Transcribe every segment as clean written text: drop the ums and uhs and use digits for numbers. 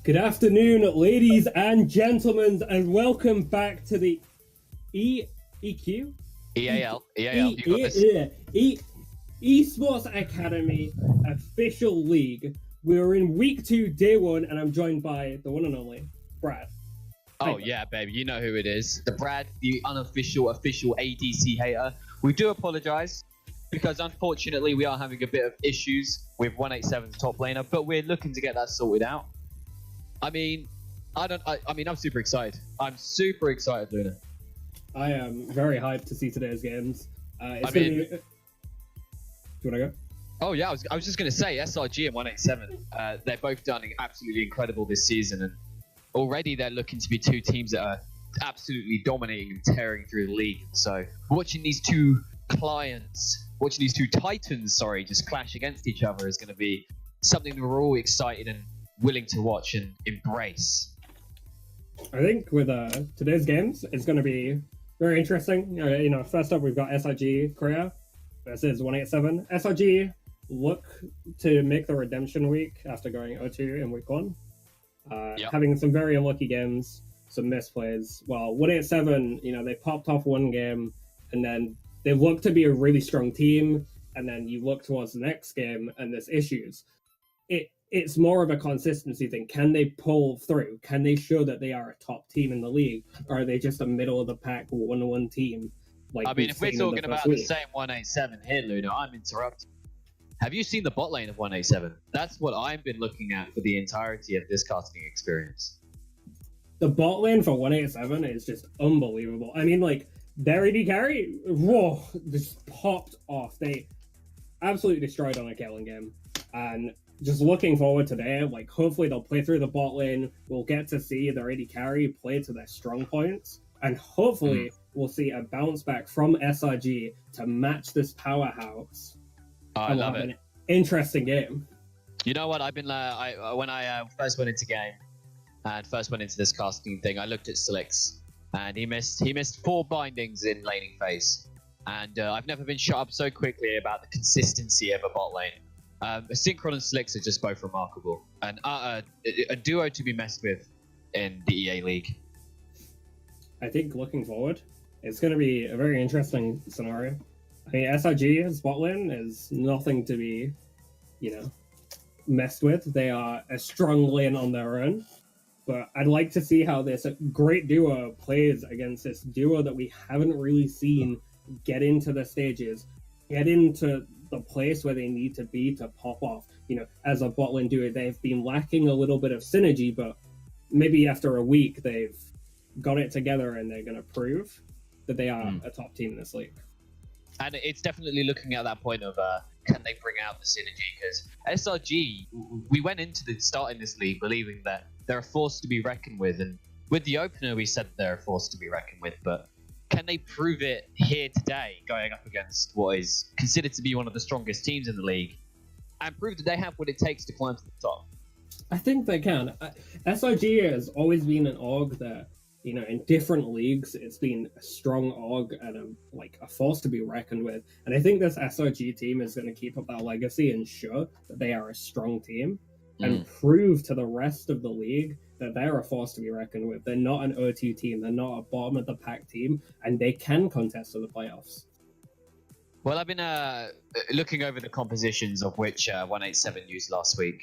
Good afternoon, ladies and gentlemen, and welcome back to the EQ? EAL, you got this. Esports Academy official league. We're in week 2, day 1, and I'm joined by the one and only Brad. Oh yeah, baby, you know who it is. The Brad, the unofficial, official ADC hater. We do apologise because unfortunately we are having a bit of issues with 187's top laner, but we're looking to get that sorted out. I mean, I'm super excited. I'm super excited, Luna. I am very hyped to see today's games. Do you want to go? Oh yeah, I was just going to say SRG and 187. They're both done absolutely incredible this season, and already they're looking to be two teams that are absolutely dominating and tearing through the league. So watching these two titans, just clash against each other is going to be something that we're all excited and willing to watch and embrace. I think with today's games, it's going to be very interesting. First up, we've got SRG Korea versus 187. SRG look to make the redemption week after going 0-2 in week 1. Having some very unlucky games, some misplays. While 187, they popped off one game, and then they look to be a really strong team, and then you look towards the next game, and there's issues. It's more of a consistency thing. Can they pull through? Can they show that they are a top team in the league? Or are they just a middle-of-the-pack 1-1 team? If we're talking about the same 187 here, Luna, I'm interrupting. Have you seen the bot lane of 187? That's what I've been looking at for the entirety of this casting experience. The bot lane for 187 is just unbelievable. Their AD carry, just popped off. They absolutely destroyed on a killing game. And just looking forward to today, hopefully they'll play through the bot lane. We'll get to see their AD carry play to their strong points. And hopefully we'll see a bounce back from SRG to match this powerhouse. I love it. An interesting game. You know what? I've been when I first went into game and first went into this casting thing, I looked at Slicks and he missed 4 bindings in laning phase, and I've never been shot up so quickly about the consistency of a bot lane. Synchron and Slicks are just both remarkable, and a duo to be messed with in the EA League. I think looking forward, it's going to be a very interesting scenario. SRG's bot lane is nothing to be, messed with. They are a strong lane on their own, but I'd like to see how this great duo plays against this duo that we haven't really seen get into the stages, get into the place where they need to be to pop off. As a bot lane duo, they've been lacking a little bit of synergy, but maybe after a week they've got it together and they're going to prove that they are a top team in this league. And it's definitely looking at that point of can they bring out the synergy? Because SRG, we went into the start in this league believing that they're a force to be reckoned with, and with the opener we said they're a force to be reckoned with, but can they prove it here today, going up against what is considered to be one of the strongest teams in the league, and prove that they have what it takes to climb to the top? I think they can. SRG has always been an org that, in different leagues, it's been a strong org and a force to be reckoned with. And I think this SRG team is going to keep up that legacy and show that they are a strong team and prove to the rest of the league that they're a force to be reckoned with. They're not an O2 team. They're not a bottom-of-the-pack team, and they can contest for the playoffs. Well, I've been looking over the compositions of which 187 used last week.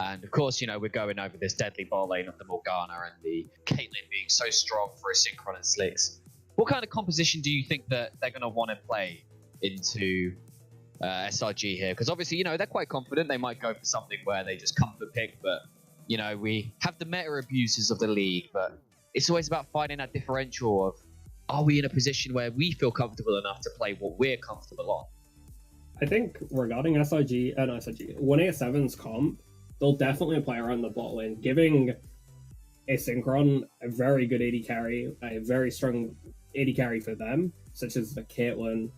And of course, we're going over this deadly bot lane of the Morgana and the Caitlyn being so strong for a Synchron and Slicks. What kind of composition do you think that they're going to want to play into SRG here? Because obviously, they're quite confident. They might go for something where they just comfort pick, but, we have the meta abusers of the league, but it's always about finding that differential of, are we in a position where we feel comfortable enough to play what we're comfortable on? I think regarding 187's comp, they'll definitely play around the bot lane, giving a Synchron a very good AD carry, a very strong AD carry for them, such as the Caitlyn,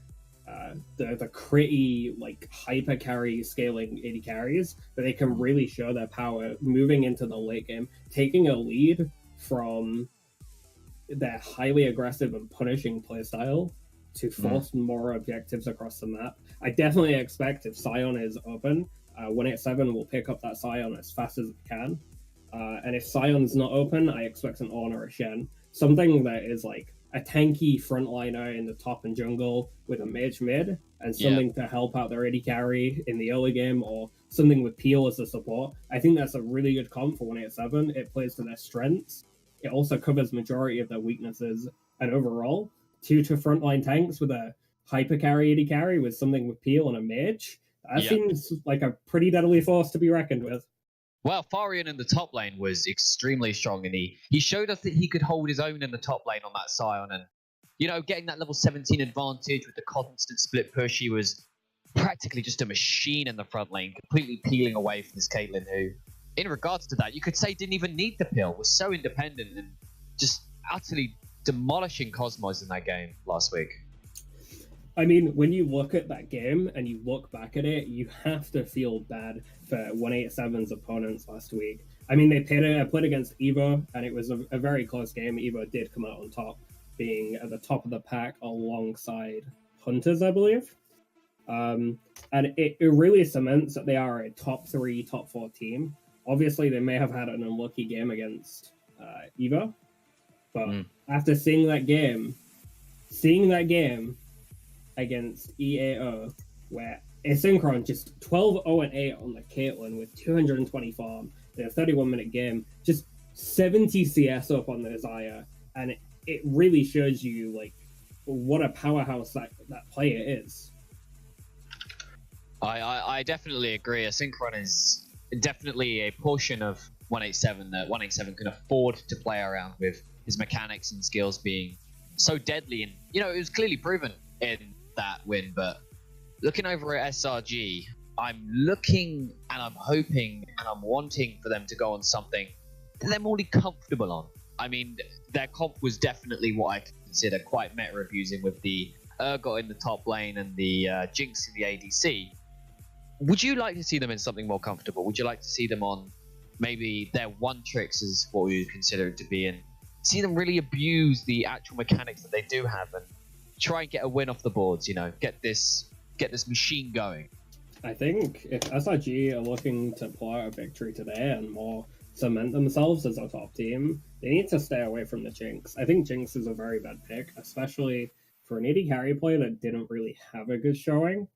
the critty, hyper carry scaling AD carries, that they can really show their power moving into the late game, taking a lead from their highly aggressive and punishing playstyle to force more objectives across the map. I definitely expect if Sion is open, 187 will pick up that Sion as fast as it can And if Sion's not open, I expect an On or a Shen. Something that is like a tanky frontliner in the top and jungle with a mage mid, and Yeah. something to help out their AD carry in the early game, or something with Peel as a support. I think that's a really good comp for 187. It plays to their strengths. It also covers majority of their weaknesses, and overall, 2 frontline tanks with a hyper carry AD carry with something with Peel and a mage. That seems like a pretty deadly force to be reckoned with. Well, Farian in the top lane was extremely strong, and he showed us that he could hold his own in the top lane on that Sion, and getting that level 17 advantage with the constant split push, he was practically just a machine in the front lane, completely peeling away from this Caitlyn, who, in regards to that, you could say didn't even need the peel, was so independent and just utterly demolishing Cosmos in that game last week. I mean, when you look at that game and you look back at it, you have to feel bad for 187's opponents last week. I mean, they played against Evo, and it was a very close game. Evo did come out on top, being at the top of the pack alongside Hunters, I believe. And it really cements that they are a top 3, top 4 team. Obviously, they may have had an unlucky game against Evo, but after seeing that game against EAO, where Asynchron just 12-0-8 on the Caitlyn with 220 farm in a 31-minute game, just 70 CS up on the Xayah, and it really shows you like what a powerhouse that player is. I definitely agree. Asynchron is definitely a portion of 187 that 187 can afford to play around with, his mechanics and skills being so deadly, and it was clearly proven in that win. But looking over at SRG, I'm looking and I'm hoping and I'm wanting for them to go on something that they're more comfortable on. I mean, their comp was definitely what I consider quite meta abusing with the Urgot in the top lane and the Jinx in the ADC. Would you like to see them in something more comfortable? Would you like to see them on maybe their one tricks is what we would consider it to be, and see them really abuse the actual mechanics that they do have and try and get a win off the boards, get this machine going? I think if SRG are looking to pull out a victory today and more cement themselves as a top team, they need to stay away from the Jinx. I think Jinx is a very bad pick, especially for an AD carry player that didn't really have a good showing.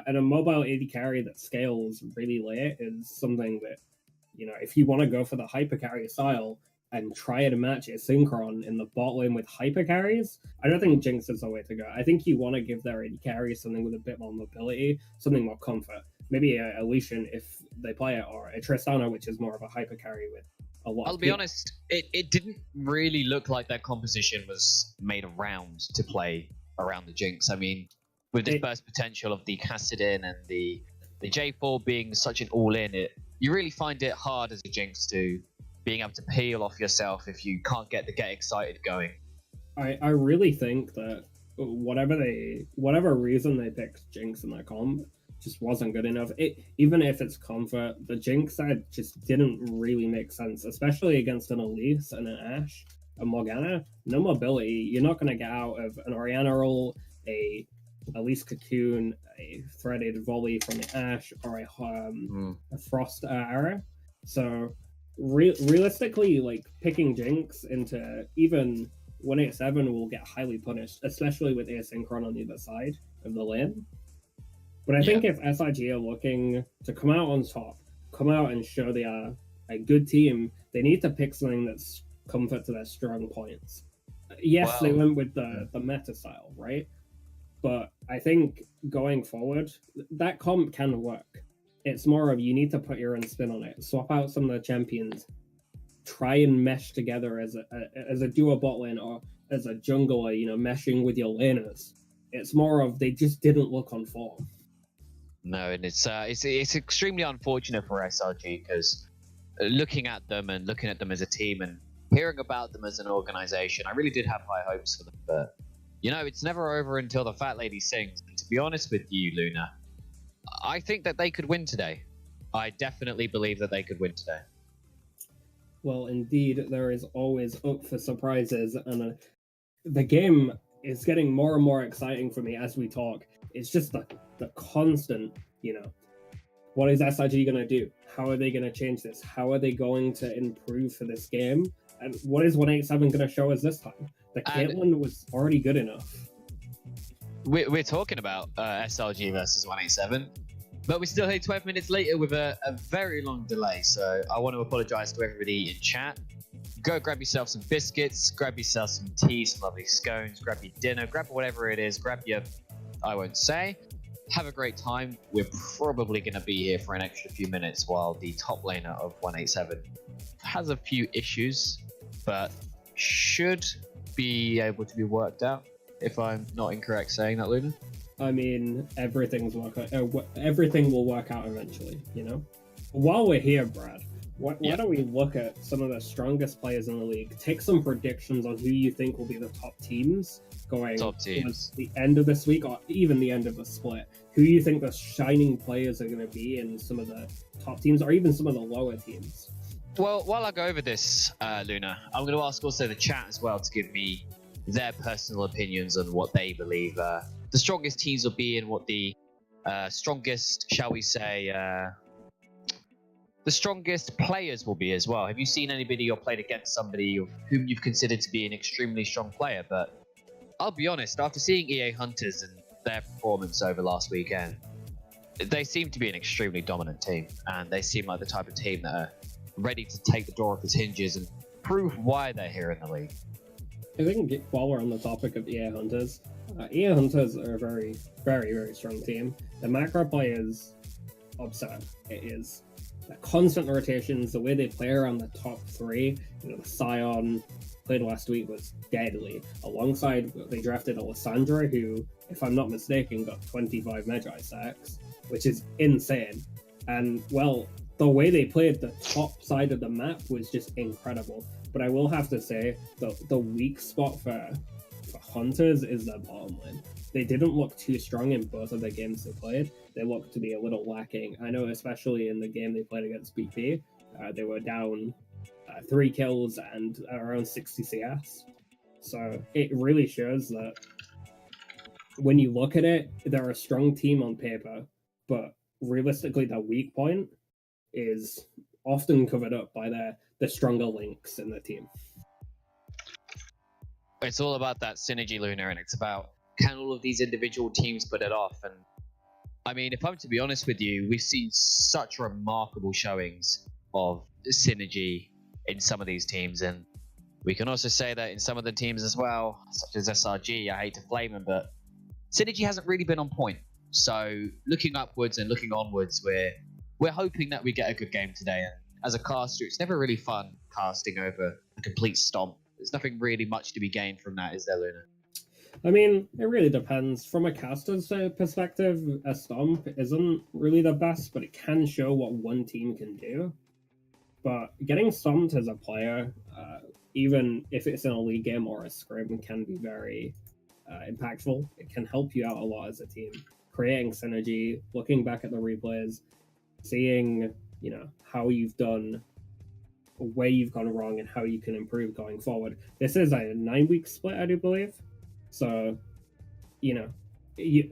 And a mobile AD carry that scales really late is something that, if you want to go for the hyper carry style and try to match Asynchron in the bot lane with hyper carries, I don't think Jinx is the way to go. I think you want to give their AD carry something with a bit more mobility, something more comfort. Maybe a Lucian if they play it, or a Tristana, which is more of a hyper carry with a lot. I'll be honest, it didn't really look like their composition was made around to play around the Jinx. I mean, with this burst potential of the Kassadin and the J4 being such an all-in, you really find it hard as a Jinx to being able to peel off yourself if you can't get the get excited going. I really think that whatever reason they picked Jinx in that comp just wasn't good enough. Even if it's comfort, the Jinx side just didn't really make sense, especially against an Elise and an Ashe, a Morgana. No mobility. You're not going to get out of an Orianna roll, a Elise Cocoon, a threaded volley from the Ashe, or a Frost arrow. So realistically, like picking Jinx into even 187 will get highly punished, especially with Asynchron on the other side of the lane. But I think if SRG are looking to come out on top, come out and show they are a good team, they need to pick something that's comfort to their strong points. Yes, they went with the meta style, right? But I think going forward, that comp can work. It's more of you need to put your own spin on it. Swap out some of the champions. Try and mesh together as a duo bot lane or as a jungler, meshing with your laners. It's more of they just didn't look on form. No, and it's extremely unfortunate for SRG because looking at them as a team and hearing about them as an organization, I really did have high hopes for them. But it's never over until the fat lady sings. And to be honest with you, Luna, I think that they could win today. I definitely believe that they could win today. Well, indeed, there is always up for surprises, and the game is getting more and more exciting for me as we talk. It's just the constant, What is SRG going to do? How are they going to change this? How are they going to improve for this game? And what is 187 going to show us this time? The Caitlyn was already good enough. We're talking about SRG versus 187, but we're still here 12 minutes later with a very long delay. So I want to apologize to everybody in chat. Go grab yourself some biscuits, grab yourself some tea, some lovely scones, grab your dinner, grab whatever it is, grab your, I won't say. Have a great time. We're probably going to be here for an extra few minutes while the top laner of 187 has a few issues, but should be able to be worked out, if I'm not incorrect saying that, Luna. I mean, everything will work out eventually, you know? While we're here, Brad, why don't we look at some of the strongest players in the league, take some predictions on who you think will be the top teams going towards the end of this week or even the end of the split. Who you think the shining players are going to be in some of the top teams or even some of the lower teams? Well, while I go over this, Luna, I'm going to ask also the chat as well to give me their personal opinions on what they believe the strongest teams will be and what the strongest, shall we say, the strongest players will be as well. Have you seen anybody or played against somebody whom you've considered to be an extremely strong player? But I'll be honest, after seeing EA Hunters and their performance over last weekend, they seem to be an extremely dominant team, and they seem like the type of team that are ready to take the door off its hinges and prove why they're here in the league. I think while we're on the topic of EA Hunters are a very, very, very strong team. The macro play is absurd. It is the constant rotations, the way they play around the top three. You know, the Scion played last week was deadly. Alongside, they drafted a Lissandra who, if I'm not mistaken, got 25 Magi sacks, which is insane. And, well, the way they played the top side of the map was just incredible. But I will have to say, the weak spot for Hunters is their bottom lane. They didn't look too strong in both of the games they played. They looked to be a little lacking. I know, especially in the game they played against BP, they were down 3 kills and around 60 CS. So it really shows that when you look at it, they're a strong team on paper, but realistically, their weak point is often covered up by the stronger links in the team. It's all about that synergy, Luna, and it's about can all of these individual teams put it off? And I mean, if I'm to be honest with you, we've seen such remarkable showings of synergy in some of these teams, and we can also say that in some of the teams as well, such as SRG. I hate to blame them, but synergy hasn't really been on point. So looking upwards and looking onwards, we're hoping that we get a good game today. And as a caster, it's never really fun casting over a complete stomp. There's nothing really much to be gained from that, is there, Luna? I mean, it really depends. From a caster's perspective, a stomp isn't really the best, but it can show what one team can do. But getting stomped as a player, even if it's in a league game or a scrim, can be very impactful. It can help you out a lot as a team. Creating synergy, looking back at the replays, seeing, you know, how you've done, where you've gone wrong, and how you can improve going forward. This is a 9-week split, I do believe. So, you know,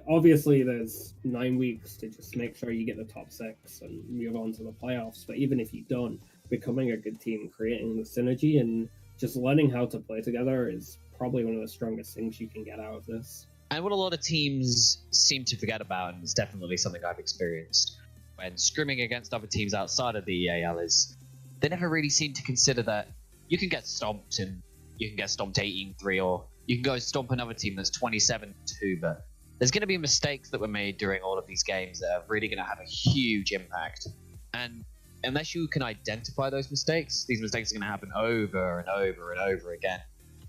obviously there's 9 weeks to just make sure you get the top 6 and move on to the playoffs. But even if you don't, becoming a good team, creating the synergy, and just learning how to play together is probably one of the strongest things you can get out of this. And what a lot of teams seem to forget about, and it's definitely something I've experienced when scrimming against other teams outside of the EAL, is they never really seem to consider that you can get stomped and you can get stomped 18-3, or you can go stomp another team that's 27-2, but there's going to be mistakes that were made during all of these games that are really going to have a huge impact. And unless you can identify those mistakes, these mistakes are going to happen over and over and over again,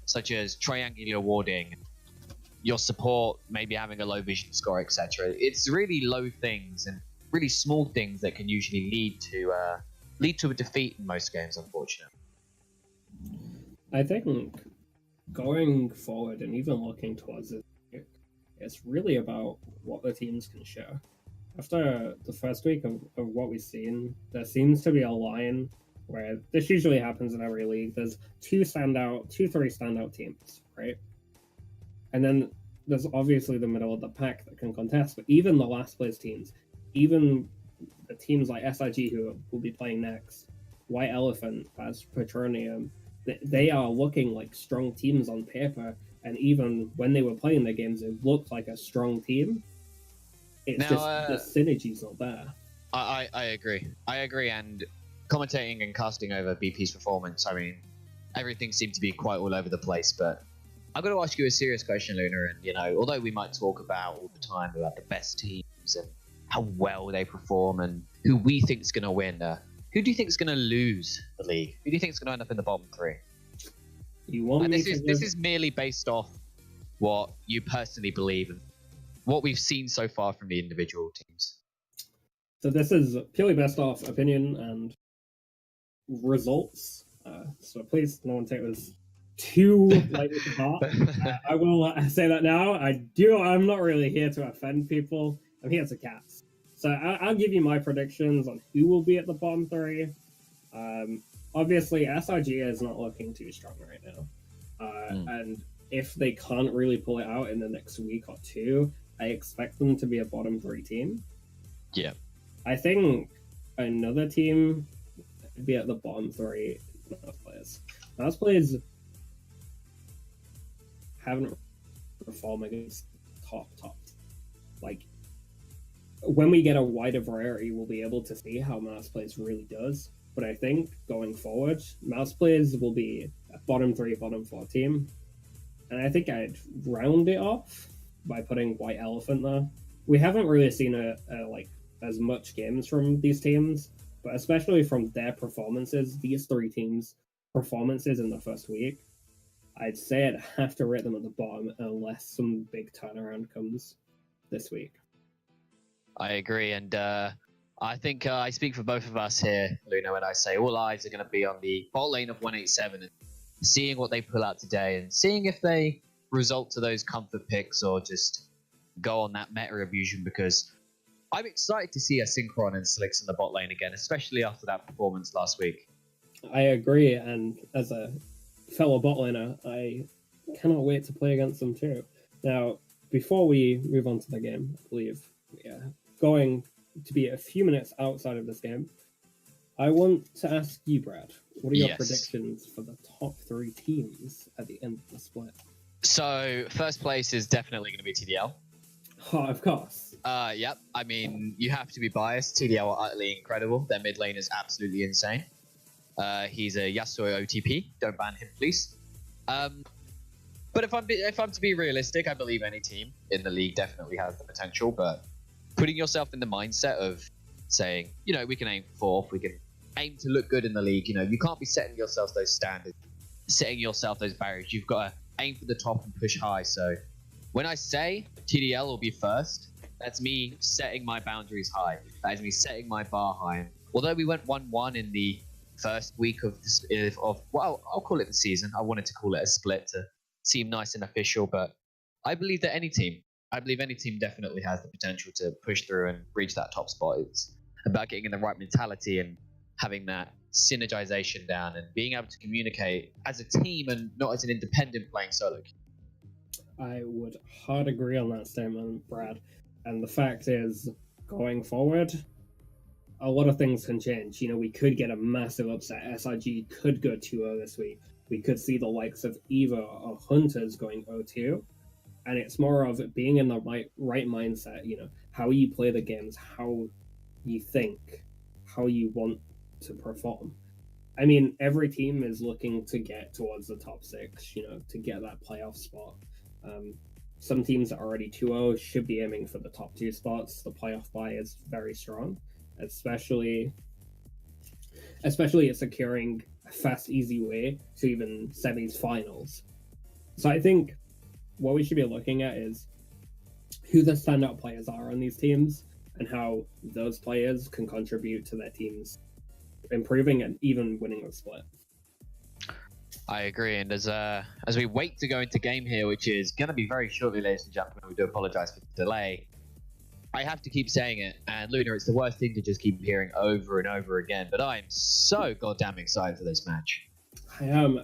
such as triangular warding, your support maybe having a low vision score, etc. It's really low things and really small things that can usually lead to a defeat in most games, unfortunately. I think going forward and even looking towards it, it's really about what the teams can show. After the first week of what we've seen, there seems to be a line where this usually happens in every league. There's 3 standout teams, right? And then there's obviously the middle of the pack that can contest, but even the last place teams, even the teams like SRG who will be playing next, White Elephant, as Petroleum, they are looking like strong teams on paper. And even when they were playing their games, it looked like a strong team. It's just the synergy's not there. I agree. I agree. And commentating and casting over BP's performance, I mean, everything seemed to be quite all over the place. But I'm going to ask you a serious question, Luna. And, although we might talk about all the time about the best teams and how well they perform and who we think is going to win, who do you think is going to lose the league? Who do you think is going to end up in the bottom three? This is merely based off what you personally believe and what we've seen so far from the individual teams. So this is purely based off opinion and results. So please, no one take this too lightly to heart. I will say that now. I'm not really here to offend people. I'm here to cast. So I'll give you my predictions on who will be at the bottom three. Obviously, SRG is not looking too strong right now. And if they can't really pull it out in the next week or two, I expect them to be a bottom three team. Yeah. I think another team would be at the bottom three. Mouse players haven't performed against top. Like, when we get a wider variety, we'll be able to see how Mouse plays really does. But I think going forward, Mouse players will be a bottom three, bottom four team. And I think I'd round it off by putting White Elephant there. We haven't really seen as much games from these teams, but especially from their performances, these three teams' performances in the first week, I'd say I'd have to rate them at the bottom unless some big turnaround comes this week. I agree, and I think I speak for both of us here, Luna, when I say all eyes are going to be on the bot lane of 187 and seeing what they pull out today and seeing if they result to those comfort picks or just go on that meta abusion, because I'm excited to see a Synchron and Slicks in the bot lane again, especially after that performance last week. I agree, and as a fellow bot laner, I cannot wait to play against them too. Now, before we move on to the game, I believe we are going to be a few minutes outside of this game. I want to ask you, Brad, what are your predictions for the top three teams at the end of the split? So, first place is definitely going to be TDL. Oh, of course. Yep. I mean, you have to be biased. TDL are utterly incredible. Their mid lane is absolutely insane. He's a Yasuo OTP. Don't ban him, please. But if I'm to be realistic, I believe any team in the league definitely has the potential. But putting yourself in the mindset of saying, we can aim for fourth, we can aim to look good in the league. You can't be setting yourself those standards, setting yourself those barriers. You've got to aim for the top and push high. So when I say TDL will be first, that's me setting my boundaries high. That is me setting my bar high. Although we went 1-1 in the first week of I'll call it the season. I wanted to call it a split to seem nice and official, but I believe that any team definitely has the potential to push through and reach that top spot. It's about getting in the right mentality and having that synergization down and being able to communicate as a team and not as an independent playing solo. I would hard agree on that statement, Brad. And the fact is, going forward, a lot of things can change. We could get a massive upset. SRG could go 2-0 this week. We could see the likes of Eva or Hunters going 0-2. And it's more of being in the right mindset, how you play the games, how you think, how you want to perform. I mean, every team is looking to get towards the top six, to get that playoff spot. Some teams are already 2-0, should be aiming for the top two spots. The playoff bye is very strong, especially securing a fast, easy way to even semis finals. So I think what we should be looking at is who the standout players are on these teams and how those players can contribute to their teams improving and even winning the split. I agree, and as we wait to go into game here, which is going to be very shortly, ladies and gentlemen, we do apologize for the delay. I have to keep saying it, and Luna, it's the worst thing to just keep hearing over and over again, but I'm so goddamn excited for this match. I am,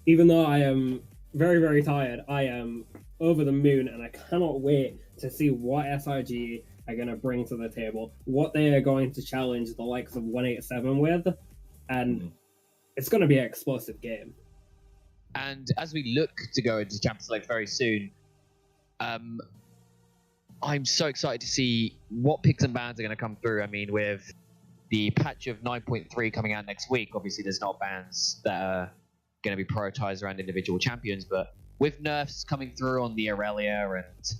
even though I am very, very tired, I am over the moon, and I cannot wait to see what SRG are going to bring to the table, what they are going to challenge the likes of 187 with, and it's going to be an explosive game. And as we look to go into Champions League very soon, I'm so excited to see what picks and bans are going to come through. I mean, with the patch of 9.3 coming out next week, obviously there's not bans that are going to be prioritized around individual champions, but with nerfs coming through on the Aurelia and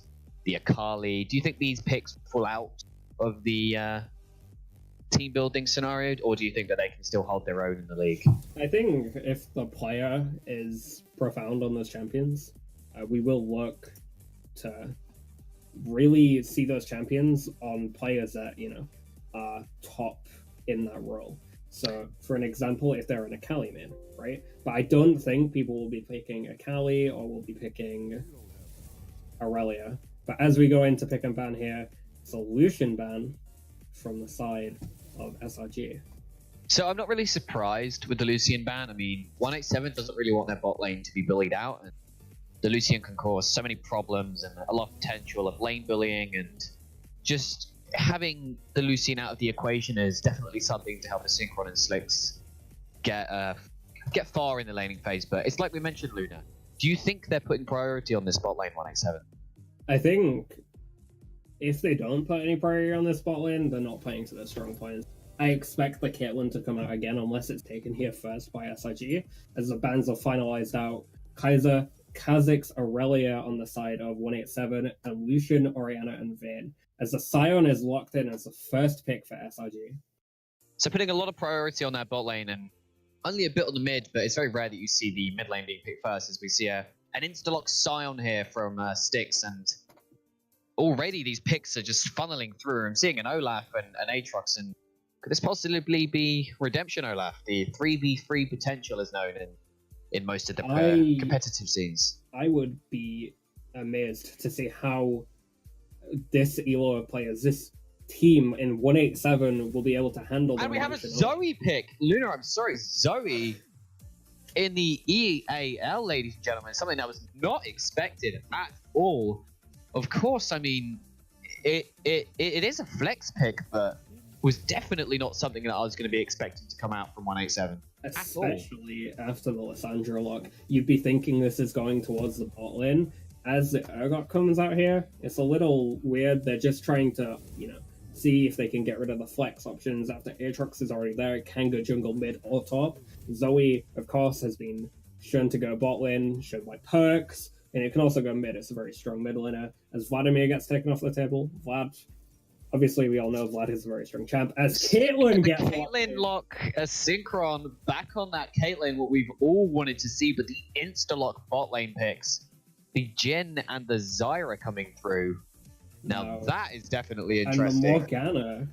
the Akali, do you think these picks fall out of the team building scenario, or do you think that they can still hold their own in the league? I think if the player is profound on those champions, we will look to really see those champions on players that, are top in that role. So, for an example, if they're an Akali main, right? But I don't think people will be picking Akali or will be picking Aurelia. But as we go into pick and ban here, it's a Lucian ban from the side of SRG. So I'm not really surprised with the Lucian ban. I mean, 187 doesn't really want their bot lane to be bullied out, and the Lucian can cause so many problems and a lot of potential of lane bullying, and just having the Lucian out of the equation is definitely something to help Asynchron and Slicks get far in the laning phase. But it's like we mentioned, Luna. Do you think they're putting priority on this bot lane 187? I think if they don't put any priority on this bot lane, they're not playing to their strong points. I expect the Caitlyn to come out again unless it's taken here first by SRG, as the bans are finalized out. Kaiser, Kha'Zix, Aurelia on the side of 187, and Lucian, Orianna, and Vayne, as the Scion is locked in as the first pick for SRG. So putting a lot of priority on that bot lane, and only a bit on the mid, but it's very rare that you see the mid lane being picked first, as we see an insta-lock Scion here from Styx, and already these picks are just funneling through. I'm seeing an Olaf and an Aatrox, and could this possibly be Redemption Olaf? The 3v3 potential is known in most of the competitive scenes. I would be amazed to see how this Elo of players, this team in 187 will be able to handle. And we have a Zoe pick. Luna, I'm sorry, Zoe in the EAL, ladies and gentlemen, something that was not expected at all. Of course, I mean, it is a flex pick, but was definitely not something that I was going to be expecting to come out from 187. Especially after the Lissandra lock. You'd be thinking this is going towards the bot lane. As the Urgot comes out here, it's a little weird. They're just trying to, see if they can get rid of the flex options after Aatrox is already there. It can go jungle, mid, or top. Zoe, of course, has been shown to go bot lane, shown by perks, and it can also go mid. It's a very strong mid laner. As Vladimir gets taken off the table, obviously, we all know Vlad is a very strong champ. As Caitlyn gets Caitlyn lock, a Synchron back on that Caitlyn, what we've all wanted to see, but the insta-lock bot lane picks, the Jhin and the Zyra coming through. Now that is definitely interesting. And the Morgana.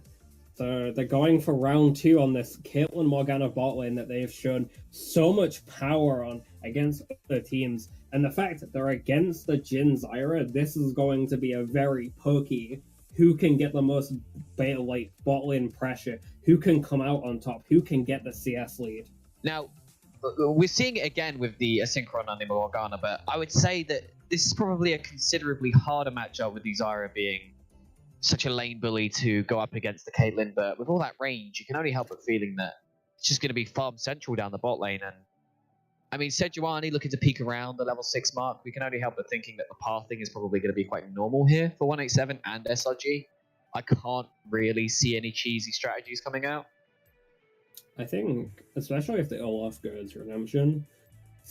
So they're going for round 2 on this Caitlyn Morgana bot lane that they have shown so much power on against other teams. And the fact that they're against the Jhin Zyra, this is going to be a very pokey. Who can get the most bot lane pressure? Who can come out on top? Who can get the CS lead? Now, we're seeing it again with the Asynchron and the Morgana, but I would say that this is probably a considerably harder matchup with the Zyra being such a lane bully to go up against the Caitlyn. But with all that range, you can only help but feeling that it's just going to be farm central down the bot lane. And I mean, Sejuani looking to peek around the level 6 mark. We can only help but thinking that the pathing is probably going to be quite normal here for 187 and SRG. I can't really see any cheesy strategies coming out. I think, especially if the Olaf goes Redemption,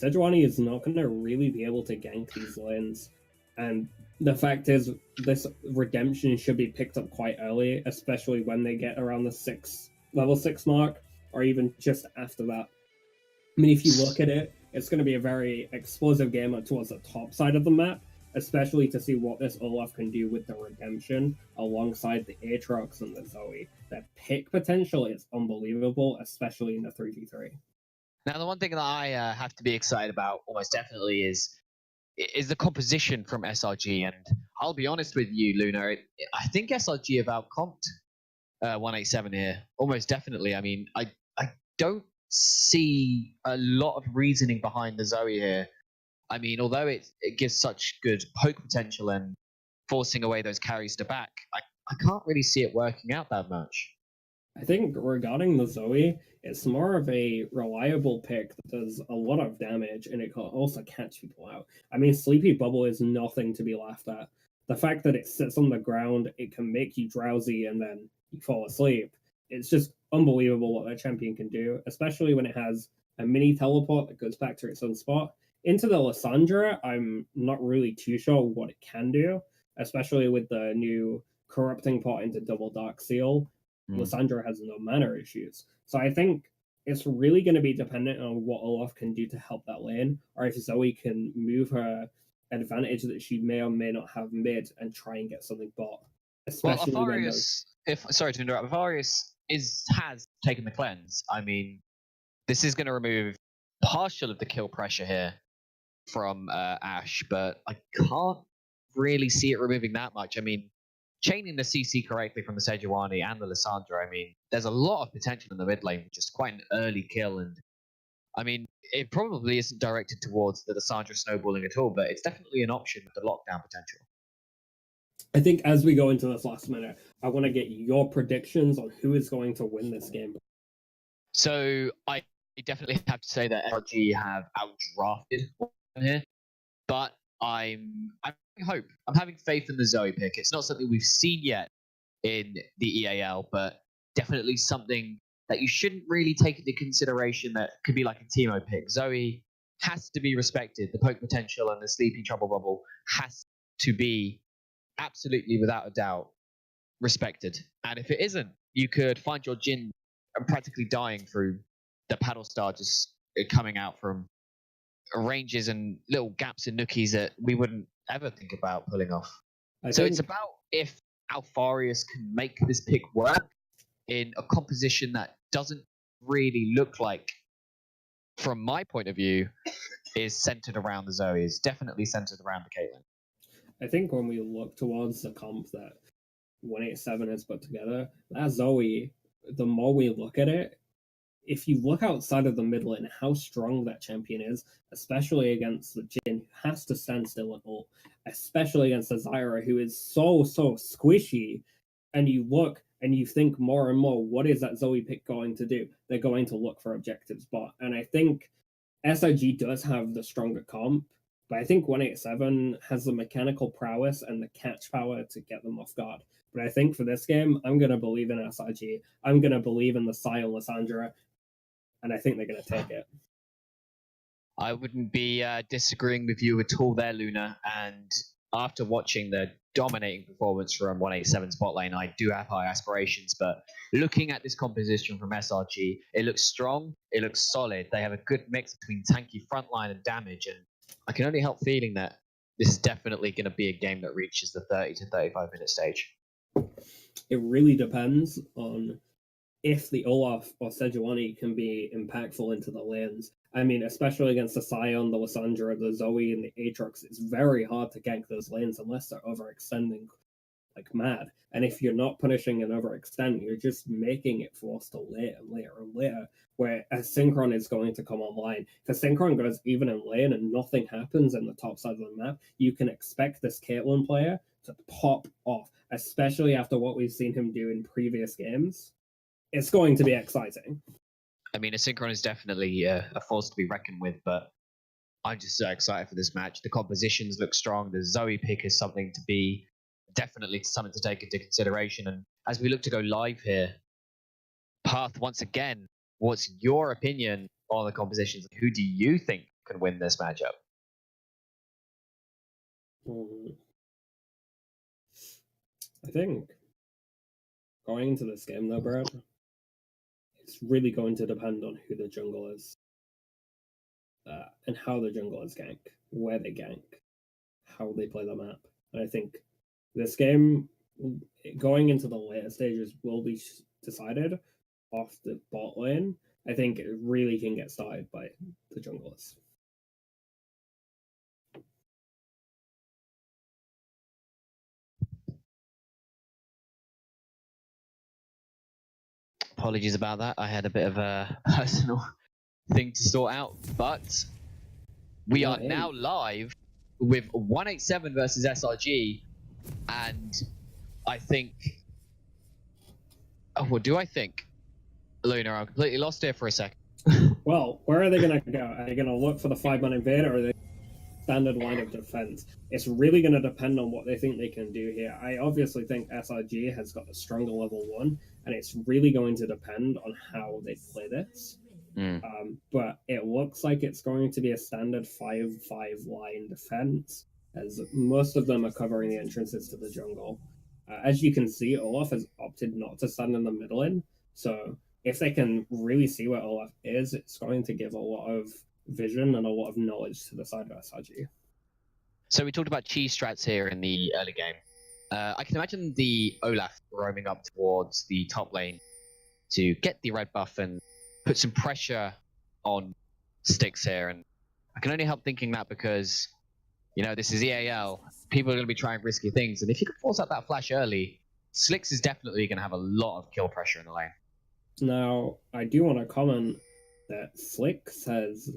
Sejuani is not going to really be able to gank these lanes. And the fact is, this Redemption should be picked up quite early, especially when they get around the level 6 mark, or even just after that. I mean, if you look at it, it's going to be a very explosive game towards the top side of the map, especially to see what this Olaf can do with the Redemption alongside the Aatrox and the Zoe. Their pick potential is unbelievable, especially in the 3v3. Now, the one thing that I have to be excited about almost definitely is the composition from SRG. And I'll be honest with you, Luna, I think SRG have outcomped 187 here, almost definitely. I mean, I don't see a lot of reasoning behind the Zoe here. I mean, although it gives such good poke potential and forcing away those carries to back, I can't really see it working out that much. I think regarding the Zoe, it's more of a reliable pick that does a lot of damage and it can also catch people out. I mean, Sleepy Bubble is nothing to be laughed at. The fact that it sits on the ground, it can make you drowsy and then you fall asleep. It's just unbelievable what that champion can do, especially when it has a mini teleport that goes back to its own spot. Into the Lysandra, I'm not really too sure what it can do, especially with the new corrupting pot into Double Dark Seal. Lysandra has no mana issues. So I think it's really going to be dependent on what Olaf can do to help that lane, or if Zoe can move her advantage that she may or may not have mid and try and get something bot. Especially well, when Alfarius, sorry to interrupt, Alfarius has taken the cleanse. I mean, this is going to remove partial of the kill pressure here from Ashe, but I can't really see it removing that much. I mean, chaining the CC correctly from the Sejuani and the Lysandra, I mean, there's a lot of potential in the mid lane, just quite an early kill. And I mean, it probably isn't directed towards the Lysandra snowballing at all, but it's definitely an option with the lockdown potential. I think as we go into this last minute, I want to get your predictions on who is going to win this game. So I definitely have to say that SRG have outdrafted here, but I'm having hope. I'm having faith in the Zoe pick. It's not something we've seen yet in the EAL, but definitely something that you shouldn't really take into consideration that could be like a Teemo pick. Zoe has to be respected. The poke potential and the sleepy trouble bubble has to be absolutely, without a doubt, respected. And if it isn't, you could find your Jhin practically dying through the paddle star just coming out from ranges and little gaps in nookies that we wouldn't ever think about pulling off. So it's about if Alfarius can make this pick work in a composition that doesn't really look like, from my point of view, is centered around the Zoe, is definitely centered around the Caitlyn. I think when we look towards the comp that 187 has put together, that Zoe, the more we look at it, if you look outside of the mid lane, how strong that champion is, especially against the Jhin, who has to stand still at all, especially against the Zyra, who is so squishy, and you look and you think more and more, what is that Zoe pick going to do? They're going to look for objectives bot. And I think SRG does have the stronger comp, but I think 187 has the mechanical prowess and the catch power to get them off guard. But I think for this game, I'm going to believe in SRG. I'm going to believe in the Sia Lysandra, and I think they're going to take it. I wouldn't be disagreeing with you at all there, Luna. And after watching the dominating performance from 187's bot lane, I do have high aspirations. But looking at this composition from SRG, it looks strong, it looks solid. They have a good mix between tanky frontline and damage. And I can only help feeling that this is definitely going to be a game that reaches the 30 to 35 minute stage. It really depends on if the Olaf or Sejuani can be impactful into the lanes. I mean, especially against the Sion, the Lysandra, the Zoe, and the Aatrox, it's very hard to gank those lanes unless they're overextending like mad. And if you're not punishing an overextend, you're just making it force to later and later and later, where a Synchron is going to come online. If a Synchron goes even in lane and nothing happens in the top side of the map, you can expect this Caitlyn player to pop off, especially after what we've seen him do in previous games. It's going to be exciting. I mean, a Synchron is definitely a force to be reckoned with, but I'm just so excited for this match. The compositions look strong. The Zoe pick is something to be definitely something to take into consideration. And as we look to go live here, Path, once again, what's your opinion on the compositions? Who do you think can win this matchup? I think going into this game, though, Brad, it's really going to depend on who the jungle is and how the jungle is gank, where they gank, how they play the map. And I think this game, going into the later stages, will be decided off the bot lane. I think it really can get started by the junglers. Apologies about that. I had a bit of a personal thing to sort out, but we are now live with 187 versus SRG, and I think Oh, well, do I think? Luna, I'm completely lost here for a second. Well, where are they going to go? Are they going to look for the 5-man invader, or are they standard line of defense? It's really going to depend on what they think they can do here. I obviously think SRG has got a stronger level 1, and it's really going to depend on how they play this. But it looks like it's going to be a standard 5-5 line defense, as most of them are covering the entrances to the jungle. As you can see, Olaf has opted not to stand in the middle in, so if they can really see where Olaf is, it's going to give a lot of vision and a lot of knowledge to the side of SRG. So we talked about cheese strats here in the early game. I can imagine the Olaf roaming up towards the top lane to get the red buff and put some pressure on Styx here. And I can only help thinking that because, you know, this is EAL. People are going to be trying risky things. And if you can force out that flash early, Slicks is definitely going to have a lot of kill pressure in the lane. Now, I do want to comment that Slicks has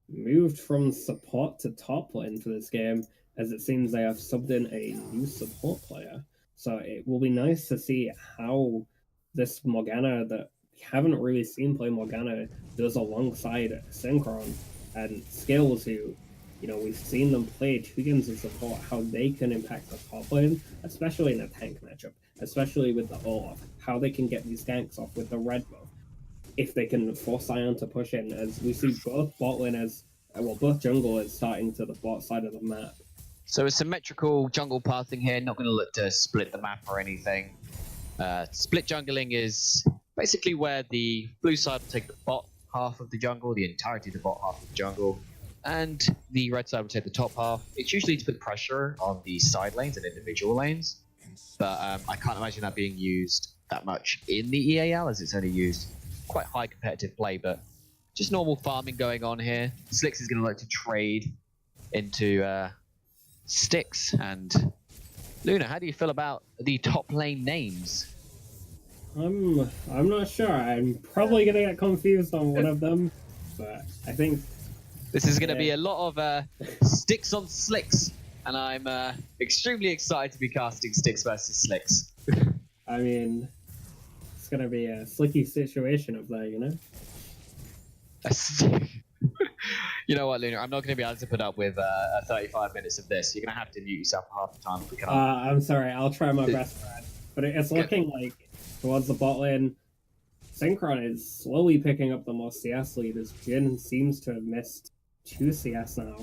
moved from support to top lane for this game, as it seems they have subbed in a new support player. So it will be nice to see how this Morgana that we haven't really seen play Morgana does alongside Synchron and Skills, who, you know, we've seen them play 2 games of support, how they can impact the top lane, especially in a tank matchup, especially with the Olaf, how they can get these ganks off with the red buff. If they can force Sion to push in, as we see both bot lane as, well, both jungle is starting to the bot side of the map. So a symmetrical jungle pathing here, not going to look to split the map or anything. Split jungling is basically where the blue side will take the bot half of the jungle, the entirety of the bot half of the jungle, and the red side will take the top half. It's usually to put pressure on the side lanes and individual lanes, but I can't imagine that being used that much in the EAL, as it's only used quite high competitive play, but just normal farming going on here. Slicks is going to like to trade into Styx. And Luna, how do you feel about the top lane names? I'm not sure. I'm probably gonna get confused on one of them, but I think this is going to be a lot of Styx on Slicks, and I'm extremely excited to be casting Styx versus Slicks. I mean, it's gonna be a slicky situation of that, you know. You know what, Luna? I'm not going to be able to put up with 35 minutes of this. You're going to have to mute yourself for half the time if we can. I'm sorry. I'll try my best, Brad. But it's looking like towards the bot lane, Synchron is slowly picking up the most CS lead, as Jin seems to have missed 2 CS now.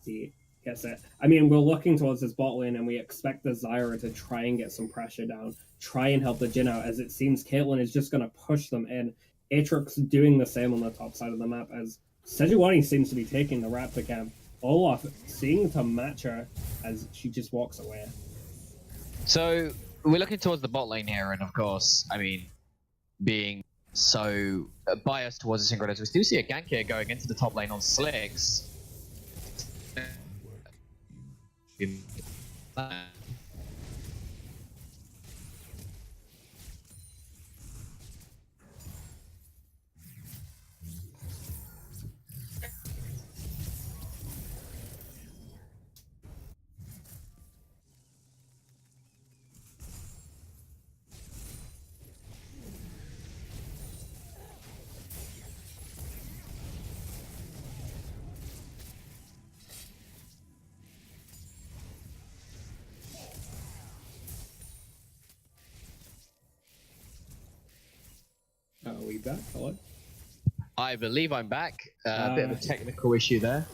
He gets it. I mean, we're looking towards this bot lane, and we expect the Zyra to try and get some pressure down, try and help the Jin out, as it seems Caitlyn is just going to push them in. Aatrox doing the same on the top side of the map, as Sejuani seems to be taking the Raptor camp. Olaf seeing to match her as she just walks away. So we're looking towards the bot lane here, and of course, I mean, being so biased towards the synchronizers, we do see a gank here going into the top lane on Slicks. Are we back? Hello? I believe I'm back. A bit of a technical issue there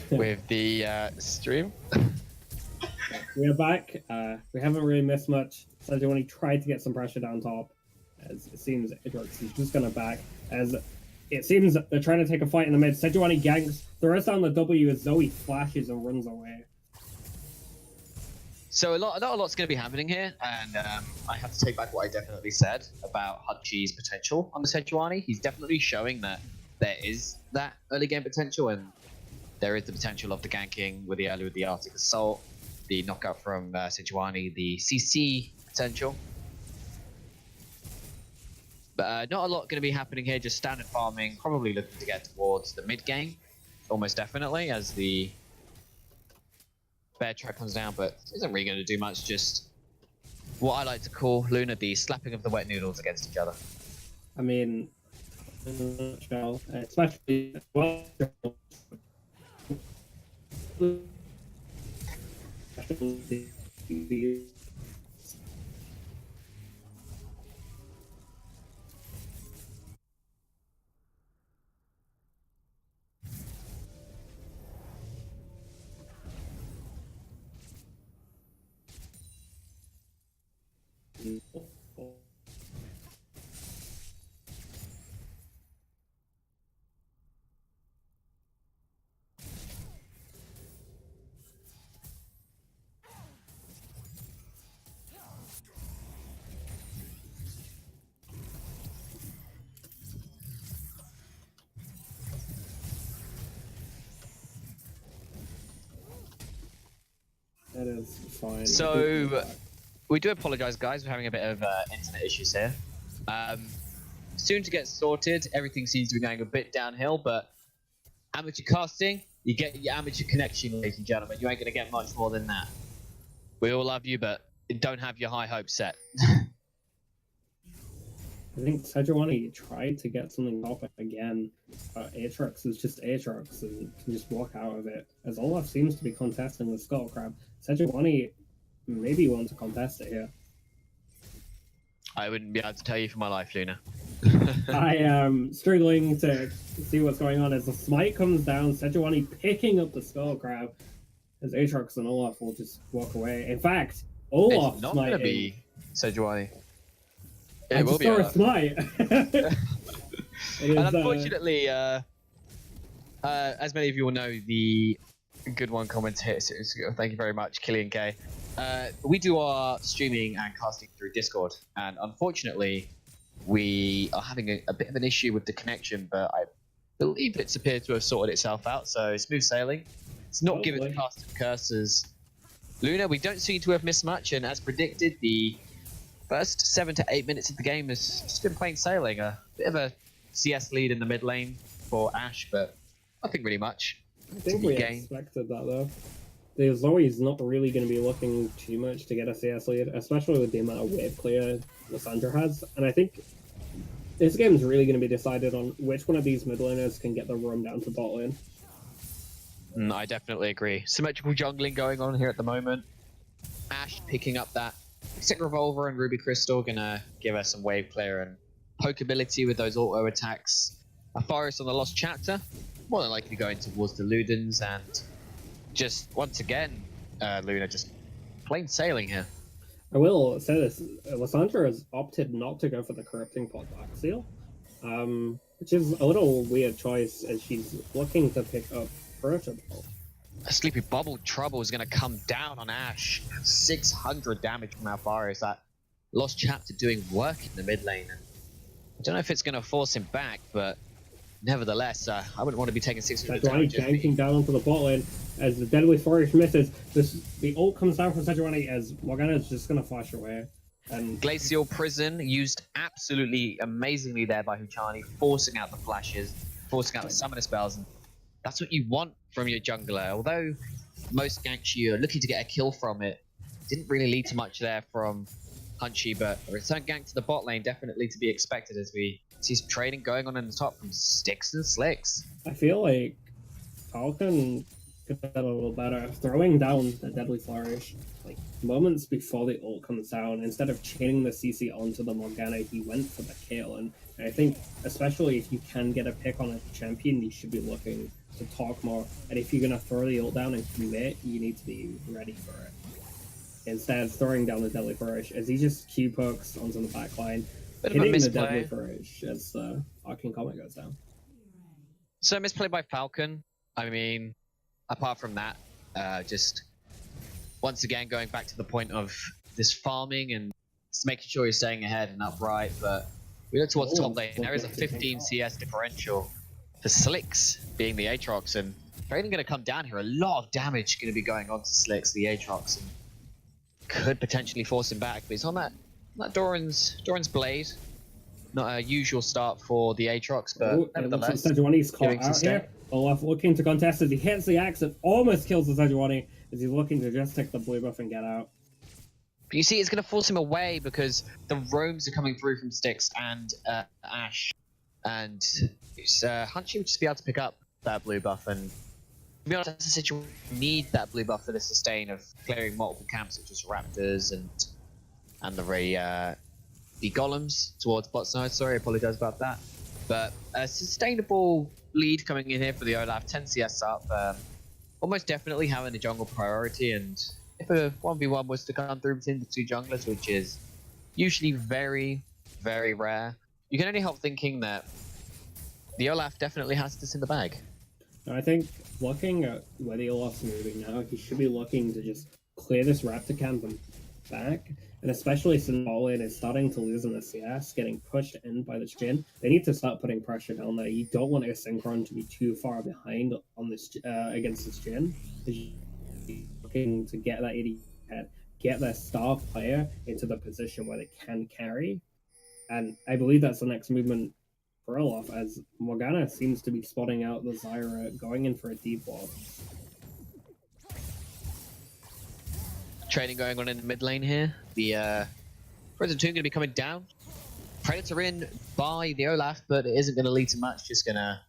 with the stream. We are back. We haven't really missed much. Sejuani tried to get some pressure down top, as it seems Aatrox is just going to back, as it seems they're trying to take a fight in the mid. Sejuani ganks, throws down the W as Zoe flashes and runs away. So not a lot's going to be happening here, and I have to take back what I definitely said about Hutchie's potential on the Sejuani. He's definitely showing that there is that early game potential, and there is the potential of the ganking with the Arctic Assault, the knockout from Sejuani, the CC potential. But not a lot going to be happening here, just standard farming, probably looking to get towards the mid game, almost definitely, as the bear track comes down, but isn't really going to do much, just what I like to call, Luna, the slapping of the wet noodles against each other. I mean, especially well, that is fine. So, we do apologize, guys. We're having a bit of internet issues here. Soon to get sorted. Everything seems to be going a bit downhill, but amateur casting, you get your amateur connection, ladies and gentlemen. You ain't going to get much more than that. We all love you, but don't have your high hopes set. I think Sejuani tried to get something off it again, but Aatrox is just Aatrox and can just walk out of it. As Olaf seems to be contesting with Skullcrab, Sejuani maybe wants to contest it here. I wouldn't be able to tell you for my life, Luna. I am struggling to see what's going on as the smite comes down, Sejuani picking up the Skullcrab, as Aatrox and Olaf will just walk away. In fact, Olaf It's not going to be Sejuani. I just saw a smite. And unfortunately, as many of you will know, the good one commentator, thank you very much, Killian K. We do our streaming and casting through Discord, and unfortunately, we are having a bit of an issue with the connection, but I believe it's appeared to have sorted itself out, so smooth sailing. It's not given cast of curses. Luna, we don't seem to have missed much, and as predicted, the first 7 to 8 minutes of the game has just been plain sailing. A bit of a CS lead in the mid lane for Ashe, but nothing really much. I think we expected that though. The Zoe's not really going to be looking too much to get a CS lead, especially with the amount of wave clear Lissandra has. And I think this game is really going to be decided on which one of these mid laners can get the run down to bot lane. I definitely agree. Symmetrical jungling going on here at the moment. Ashe picking up that Sick Revolver and Ruby Crystal, gonna give us some wave clear and poke ability with those auto attacks. Afaris on the Lost Chapter, more than likely going towards the Ludens, and just once again, Luna just plain sailing here. I will say this, Lissandra has opted not to go for the Corrupting Pot Back Seal, which is a little weird choice as she's looking to pick up Protocol. A Sleepy Bubble Trouble is going to come down on Ashe. 600 damage from Alfaris. That Lost Chapter doing work in the mid lane. And I don't know if it's going to force him back, but nevertheless, I wouldn't want to be taking 600 damage. Janking down onto the bot lane as the Deadly Flourish misses. The ult comes down from Sejuani as Morgana's just going to flash away. And Glacial Prison used absolutely amazingly there by Huchani, forcing out the flashes, forcing out the summoner spells. And that's what you want from your jungler. Although most ganks you're looking to get a kill from it, didn't really lead to much there from Hunchy, but a return gank to the bot lane definitely to be expected as we see some trading going on in the top from Sticks and Slicks. I feel like Falcon could have done a little better throwing down the Deadly Flourish like moments before the ult comes down. Instead of chaining the CC onto the Morgana, he went for the kill. And I think especially if you can get a pick on a champion, you should be looking to talk more. And if you're going to throw the ult down and commit, you need to be ready for it. Instead of throwing down the Deadly Flourish as he just Q pokes onto the back line, hitting the Deadly Flourish as the Arcane Comet goes down. So misplay by Falcon. I mean, apart from that, just once again going back to the point of this farming and just making sure you're staying ahead and upright. But we look towards top lane. There is a 15 CS differential for Slicks being the Aatrox, and they're even going to come down here. A lot of damage going to be going on to Slicks, the Aatrox, and could potentially force him back. But he's on that Doran's Blade. Not a usual start for the Aatrox, but nevertheless, Sejuani's caught out here. Olaf looking to contest as he hits the axe and almost kills the Sejuani as he's looking to just take the blue buff and get out. But you see, it's going to force him away because the roams are coming through from Styx and Ash. And Hunchy would just be able to pick up that blue buff. And to be honest, that's a situation we need that blue buff for the sustain of clearing multiple camps, such as Raptors and the Golems towards bot side. Sorry, I apologize about that. But a sustainable lead coming in here for the Olaf, 10 CS up. Almost definitely having a jungle priority, and if a 1v1 was to come through between the two junglers, which is usually very, very rare, you can only help thinking that the Olaf definitely has this in the bag. I think looking at where the Olaf's moving now, he should be looking to just clear this Raptor camp and back. And especially since all in is starting to lose in the CS, getting pushed in by the Jhin, they need to start putting pressure down there. You don't want Asynchron to be too far behind on this against this Jhin. Looking to get that 80 head, get their star player into the position where they can carry. And I believe that's the next movement for Olaf, as Morgana seems to be spotting out the Zyra going in for a deep wall. Trading going on in the mid lane here. The Frozen Tomb going to be coming down. Predator in by the Olaf, but it isn't going to lead to much. Just going to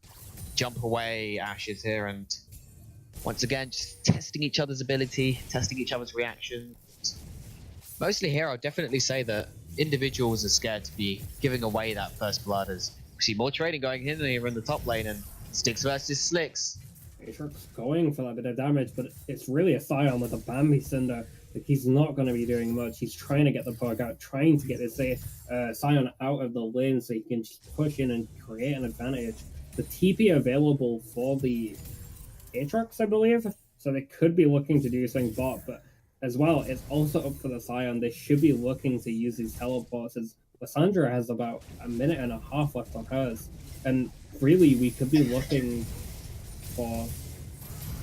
jump away Ashes here, and once again, just testing each other's ability, testing each other's reactions. Mostly here, I'll definitely say that individuals are scared to be giving away that first blood, as we see more trading going in here in the top lane, and Styx versus Slicks. Aatrox going for that bit of damage, but it's really a Scion with a Bambi Cinder. Like, he's not going to be doing much. He's trying to get the poke out, trying to get this Scion out of the lane so he can just push in and create an advantage. The TP available for the Aatrox, I believe, so they could be looking to do something bot, but as well, it's also up for the Scion. They should be looking to use these teleports, as Lissandra has about a minute and a half left on hers, and really we could be looking for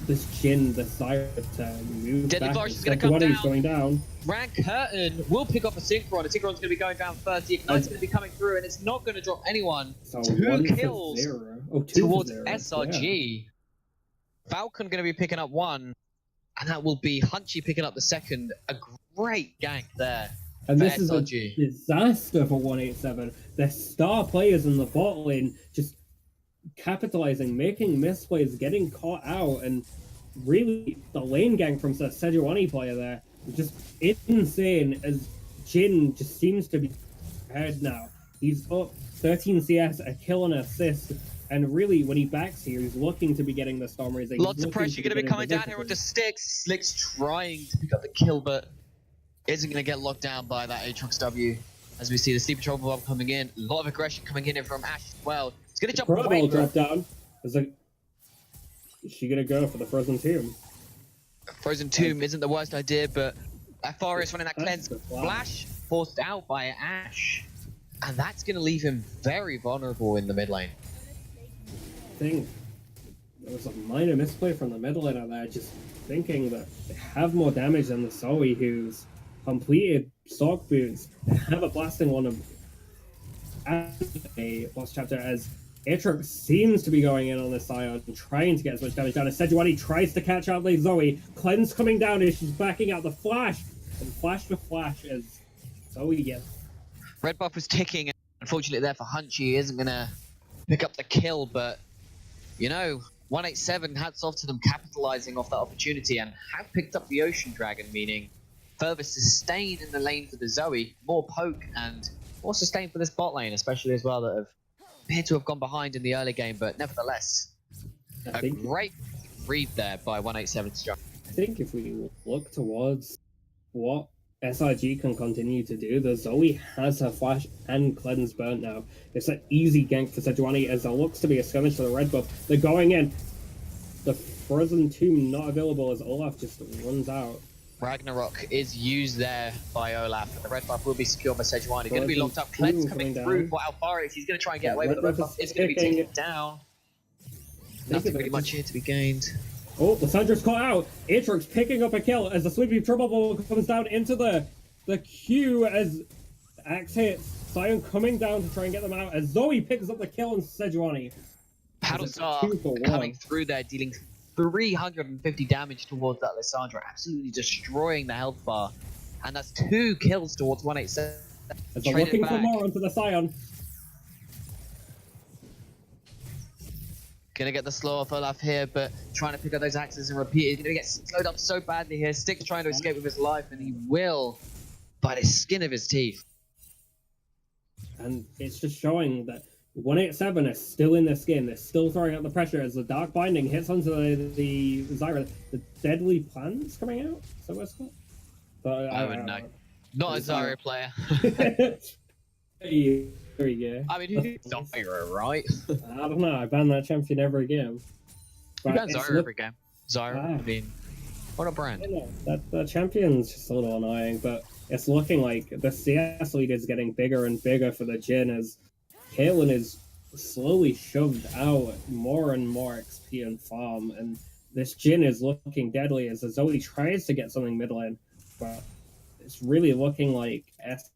this Jhin, the Zyra, to move Deadly back. Flash is going to come down. Going down. Rank Curtain will pick up a Synchron. A Synchron's going to be going down first. The Ignite's going to be coming through, and it's not going to drop anyone. So two kills towards zero. SRG. Yeah. Falcon going to be picking up one, and that will be Hunchy picking up the second. A great gank there. And this SRG. Is a disaster for 187. Their star players in the bot lane just capitalizing, making misplays, getting caught out, and really the lane gang from the Sejuani player there is just insane, as Jhin just seems to be ahead now. He's up 13 CS, a kill and an assist, and really when he backs here, he's looking to be getting the Storm Raising. Lots of pressure going to be coming down here onto Styx. Slick's trying to pick up the kill, but isn't going to get locked down by that Aatrox W. As we see the Sleep Patrol Bomb coming in, a lot of aggression coming in from Ash as well. He's going to jump away. Drop down. Is she going to go for the Frozen Tomb? Frozen Tomb isn't the worst idea, but Forest running that cleanse. Flash forced out by Ash. And that's going to leave him very vulnerable in the mid lane. I think there was a minor misplay from the mid laner there, just thinking that they have more damage than the Zoe, who's completed Stalk Boots. They have a blasting one of a boss chapter, as Aatrox seems to be going in on this Scion, trying to get as much damage down. As Sejuani tries to catch out the Zoe. Cleanse coming down as she's backing out the Flash. And Flash to Flash as Zoe gets. Red buff was ticking. Unfortunately there for Hunchy, he isn't going to pick up the kill, but you know, 187, hats off to them capitalizing off that opportunity and have picked up the Ocean Dragon, meaning further sustain in the lane for the Zoe, more poke and more sustain for this bot lane, especially as well that have appeared to have gone behind in the early game, but nevertheless, a great read there by 187 Strong. I think if we look towards what SRG can continue to do, the Zoe has her Flash and Cleanse burnt now. It's an easy gank for Sejuani, as there looks to be a skirmish for the red buff. They're going in. The Frozen Tomb not available as Olaf just runs out. Ragnarok is used there by Olaf, but the red buff will be secured by Sejuani. Going to be locked up. Cleanse coming through for Alfaris. He's going to try and get away, but the red buff is going to be taken down. Nothing really much here to be gained. Oh, Lissandra's caught out. Aatrox picking up a kill as the Sleepy Trouble Ball comes down into the queue as Axe hits. Scion coming down to try and get them out as Zoe picks up the kill on Sejuani. Paddlestar coming through there, dealing 350 damage towards that Lissandra, absolutely destroying the health bar and that's 2 kills towards 187. As they're looking for more onto the Scion. Gonna get the slow off Olaf here, but trying to pick up those axes and repeat. He's gonna get slowed up so badly here. Stick's trying to escape with his life, and he will by the skin of his teeth. And it's just showing that 187 is still in this game. They're still throwing out the pressure as the Dark Binding hits onto the Zyra. The Deadly Plans coming out? Is that what it's called? But, I wouldn't know. Not a Zyra player. There you go. I mean, who's Zyra, right? I don't know. I ban that champion every game. You ban Zyra every game. Zyra, I mean, what a brand. You know, that champion's just a little annoying, but it's looking like the CS lead is getting bigger and bigger for the Jhin as Caitlyn is slowly shoved out more and more XP and farm, and this Jhin is looking deadly as Zoe tries to get something mid lane, but it's really looking like S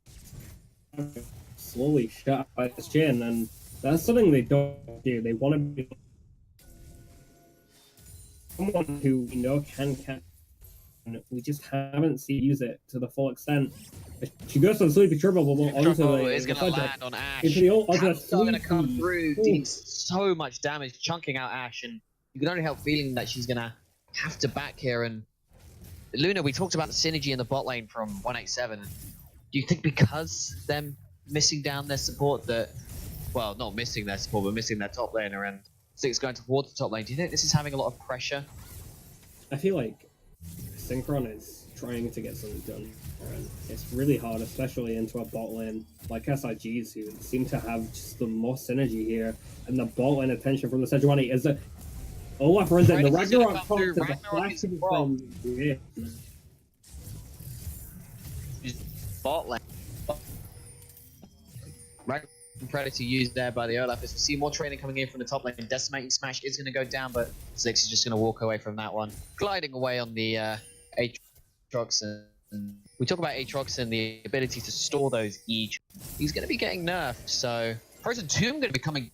slowly shut by this Jhin, and that's something they don't do. They want to be someone who we know can we just haven't seen use it to the full extent. She goes for the sleepy triple bubble onto the is going to land on Ashe. It's going to come through, doing so much damage, chunking out Ashe, and you can only help feeling that she's going to have to back here. And Luna, we talked about the synergy in the bot lane from 187. Do you think because them missing down their support that, well, not missing their support, but missing their top laner and Six going towards the top lane, do you think this is having a lot of pressure? I feel like Synchron is trying to get something done, and it's really hard, especially into a bot lane like SRGs, who seem to have just the most synergy here, and the bot lane attention from the Sejuani is that Olaf runs in, the Ragnarok pop to the flashing from bot lane. Predator used there by the Olaf as we see more training coming in from the top lane. Decimating Smash is going to go down, but Six is just going to walk away from that one. Gliding away on the Aatrox, and we talk about Aatrox and the ability to store those E. He's going to be getting nerfed, so Frozen Tomb going to be coming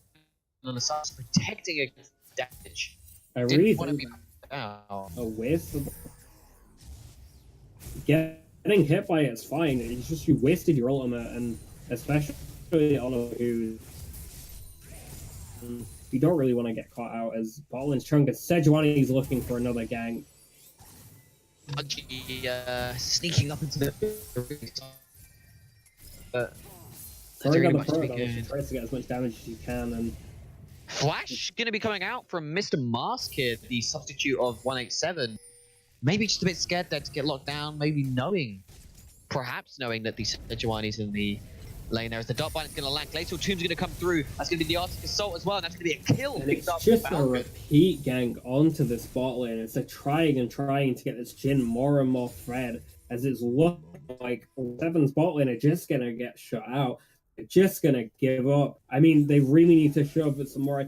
on the side, protecting against damage. I really want to be a waste of getting hit by it's fine. It's just you wasted your ultimate, and especially on a who you don't really want to get caught out as Botland's chunk. Sejuani is looking for another gank. Sneaking up into the sorry about the pro, tries to get as much damage as you can, and Flash going to be coming out from Mr. Mask here, the substitute of 187. Maybe just a bit scared there to get locked down, maybe perhaps knowing that the Sejuani's in the lane there as the dot bind is going to land. Glacial Tomb's going to come through. That's going to be the Arctic Assault as well, and that's going to be a kill. And it's just a repeat gank onto this bot lane. It's a trying to get this Jhin more and more fed as it's looking like Seven's bot lane are just going to get shut out. They're just going to give up. I mean, they really need to show up with some more attention.